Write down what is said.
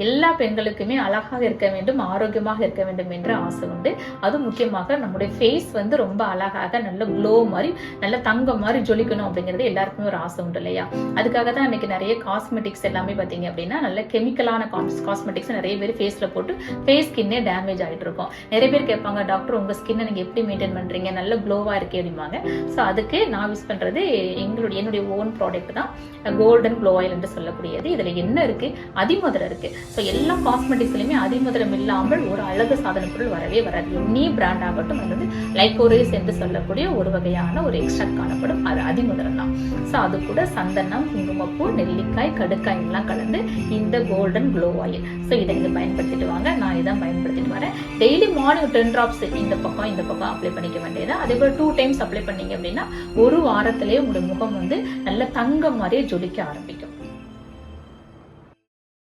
எல்லா பெண்களுக்குமே அழகாக இருக்க வேண்டும், ஆரோக்கியமாக இருக்க வேண்டும் என்ற ஆசை உண்டு. அது முக்கியமாக நம்முடைய ஃபேஸ் வந்து ரொம்ப அழகாக நல்ல க்ளோ மாதிரி நல்ல தங்கம் மாதிரி ஜொலிக்கணும் அப்படிங்கிறது எல்லாருக்குமே ஒரு ஆசை உண்டு இல்லையா? அதுக்காக தான் இன்னைக்கு நிறைய காஸ்மெட்டிக்ஸ் எல்லாமே பார்த்தீங்க அப்படின்னா நல்ல கெமிக்கலான காஸ்மெட்டிக்ஸ் நிறைய பேர் ஃபேஸ்ல போட்டு ஃபேஸ் ஸ்கின்னே டேமேஜ் ஆகிட்டு இருக்கும். நிறைய பேர் கேட்பாங்க, டாக்டர் உங்க ஸ்கின்னை நீங்க எப்படி மெயின்டைன் பண்றீங்க, நல்ல க்ளோவா இருக்கே அப்படிம்பாங்க. ஸோ அதுக்கு நான் யூஸ் பண்றது என்னுடைய ஓன் ப்ராடக்ட் தான் கோல்டன் க்ளோ ஆயில் என்று சொல்லக்கூடியது. இதுல என்ன இருக்கு, அதிமதுரம் இருக்கு. ஸோ எல்லா காஸ்மெட்டிக்ஸ்லயுமே அதிமதுரம் இல்லாமல் ஒரு அழகு சாதன பொருள் வரவே வராது. எனி பிராண்ட் ஆகட்டும், அது வந்து லைகோரேஸ் என்று சொல்லக்கூடிய ஒரு வகையான ஒரு எக்ஸ்ட்ராக்ட் காணப்படும், அது அதிமதுரம் தான். ஸோ அது கூட சந்தனம், குங்குமப்பூ, நெல்லிக்காய், கடுக்காய் எல்லாம் கலந்து இந்த கோல்டன் க்ளோ ஆயில். ஸோ இதை நீங்க பயன்படுத்திட்டு வாங்க. நான் இதான் பயன்படுத்திட்டு வரேன். டெய்லி மார்னிங் 10 drops இந்த பக்கம் அப்ளை பண்ணிக்க வேண்டியது. அதே போல 2 times அப்ளை பண்ணீங்க அப்படின்னா ஒரு வாரத்திலேயே உங்களுடைய முகம் வந்து நல்ல தங்கம் மாதிரியே ஜொலிக்க ஆரம்பிக்கும்.